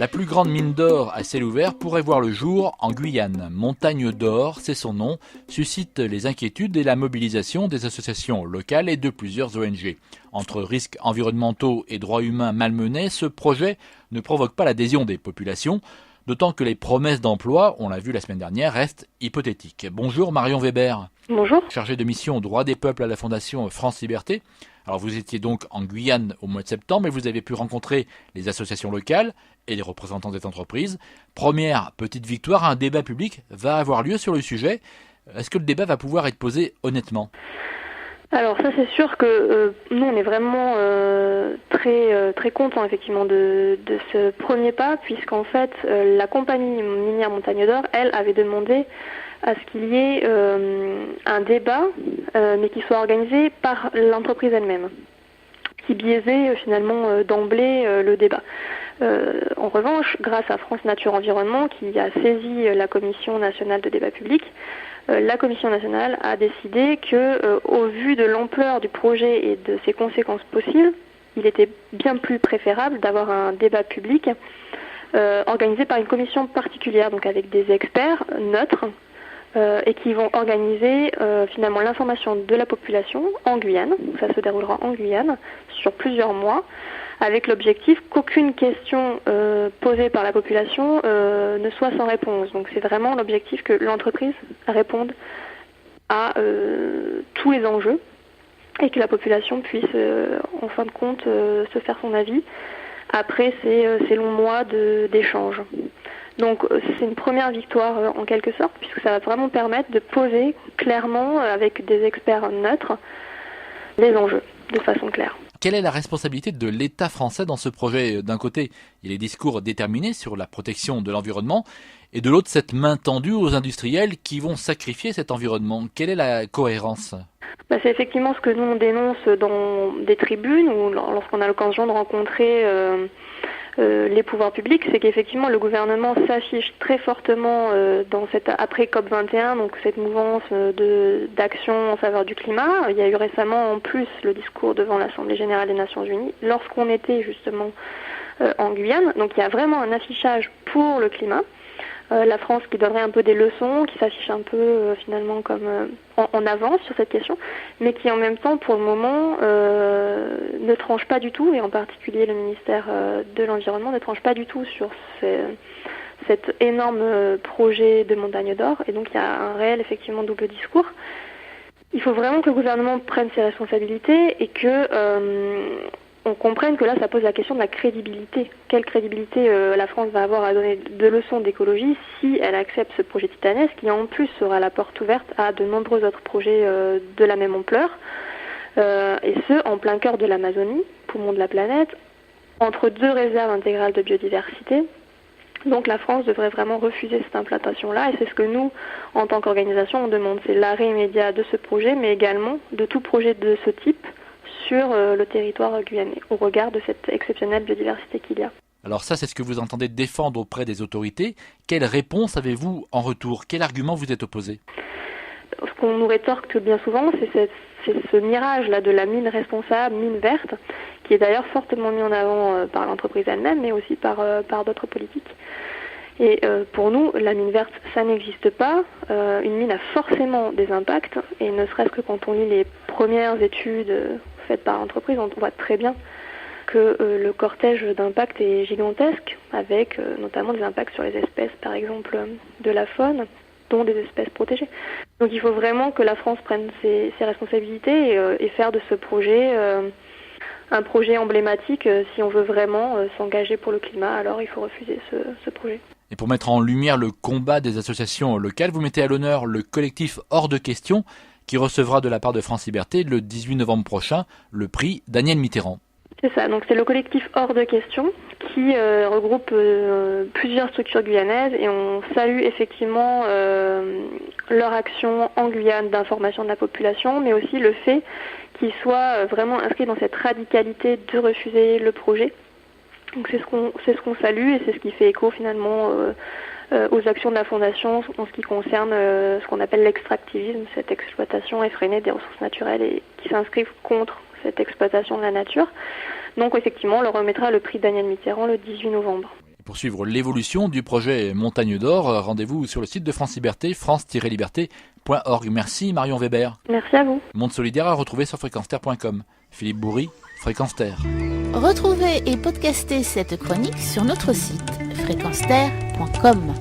La plus grande mine d'or à ciel ouvert pourrait voir le jour en Guyane. Montagne d'or, c'est son nom, suscite les inquiétudes et la mobilisation des associations locales et de plusieurs ONG. Entre risques environnementaux et droits humains malmenés, ce projet ne provoque pas l'adhésion des populations, d'autant que les promesses d'emploi, on l'a vu la semaine dernière, restent hypothétiques. Bonjour Marion Weber. Bonjour. Chargée de mission droits des peuples à la Fondation France Liberté. Alors vous étiez donc en Guyane au mois de septembre et vous avez pu rencontrer les associations locales et les représentants des entreprises. Première petite victoire, un débat public va avoir lieu sur le sujet. Est-ce que le débat va pouvoir être posé honnêtement ? Alors ça c'est sûr que nous on est vraiment très contents effectivement de ce premier pas, puisqu'en fait la compagnie minière Montagne d'Or, elle avait demandé à ce qu'il y ait un débat, mais qui soit organisé par l'entreprise elle-même, qui biaisait finalement d'emblée le débat. En revanche, grâce à France Nature Environnement, qui a saisi la Commission nationale de débat public, la Commission nationale a décidé que, au vu de l'ampleur du projet et de ses conséquences possibles, il était bien plus préférable d'avoir un débat public organisé par une commission particulière, donc avec des experts neutres, et qui vont organiser finalement l'information de la population en Guyane. Ça se déroulera en Guyane sur plusieurs mois, avec l'objectif qu'aucune question posée par la population ne soit sans réponse. Donc c'est vraiment l'objectif que l'entreprise réponde à tous les enjeux et que la population puisse en fin de compte se faire son avis après ces longs mois d'échanges. Donc c'est une première victoire en quelque sorte, puisque ça va vraiment permettre de poser clairement, avec des experts neutres, les enjeux de façon claire. Quelle est la responsabilité de l'État français dans ce projet ? D'un côté, il y a les discours déterminés sur la protection de l'environnement, et de l'autre, cette main tendue aux industriels qui vont sacrifier cet environnement. Quelle est la cohérence ? C'est effectivement ce que nous on dénonce dans des tribunes ou lorsqu'on a l'occasion de rencontrer les pouvoirs publics, c'est qu'effectivement le gouvernement s'affiche très fortement dans cette après COP21, donc cette mouvance d'action en faveur du climat. Il y a eu récemment en plus le discours devant l'Assemblée générale des Nations Unies lorsqu'on était justement en Guyane. Donc il y a vraiment un affichage pour le climat. La France qui donnerait un peu des leçons, qui s'affiche un peu finalement comme en avance sur cette question, mais qui en même temps pour le moment ne tranche pas du tout, et en particulier le ministère de l'Environnement ne tranche pas du tout sur cet énorme projet de Montagne d'Or, et donc il y a un réel effectivement double discours. Il faut vraiment que le gouvernement prenne ses responsabilités et que on comprenne que là, ça pose la question de la crédibilité. Quelle crédibilité la France va avoir à donner de leçons d'écologie si elle accepte ce projet titanesque, qui en plus sera la porte ouverte à de nombreux autres projets de la même ampleur, et ce, en plein cœur de l'Amazonie, poumon de la planète, entre deux réserves intégrales de biodiversité. Donc la France devrait vraiment refuser cette implantation-là, et c'est ce que nous, en tant qu'organisation, on demande. C'est l'arrêt immédiat de ce projet, mais également de tout projet de ce type sur le territoire guyanais, au regard de cette exceptionnelle biodiversité qu'il y a. Alors ça, c'est ce que vous entendez défendre auprès des autorités. Quelle réponse avez-vous en retour ? Quel argument vous êtes opposé ? Ce qu'on nous rétorque bien souvent, c'est ce mirage-là de la mine responsable, mine verte, qui est d'ailleurs fortement mis en avant par l'entreprise elle-même, mais aussi par d'autres politiques. Et pour nous, la mine verte, ça n'existe pas. Une mine a forcément des impacts, et ne serait-ce que quand on lit les premières études faites par l'entreprise, on voit très bien que le cortège d'impacts est gigantesque, avec notamment des impacts sur les espèces, par exemple, de la faune, dont des espèces protégées. Donc il faut vraiment que la France prenne ses responsabilités et faire de ce projet un projet emblématique. Si on veut vraiment s'engager pour le climat, alors il faut refuser ce projet. Et pour mettre en lumière le combat des associations locales, vous mettez à l'honneur le collectif Hors de Question, qui recevra de la part de France Liberté le 18 novembre prochain le prix Daniel Mitterrand. C'est ça, donc c'est le collectif Hors de Question qui regroupe plusieurs structures guyanaises, et on salue effectivement leur action en Guyane d'information de la population, mais aussi le fait qu'ils soient vraiment inscrits dans cette radicalité de refuser le projet. Donc c'est ce qu'on salue, et c'est ce qui fait écho finalement aux actions de la Fondation en ce qui concerne ce qu'on appelle l'extractivisme, cette exploitation effrénée des ressources naturelles, et qui s'inscrivent contre cette exploitation de la nature. Donc effectivement, on leur remettra le prix Daniel Mitterrand le 18 novembre. Pour suivre l'évolution du projet Montagne d'Or, rendez-vous sur le site de France Liberté, france-liberté.org. Merci Marion Weber. Merci à vous. Monde solidaire à retrouver sur fréquence-terre.com. Philippe Bourry, Fréquence Terre. Retrouvez et podcastez cette chronique sur notre site fréquence-terre.com.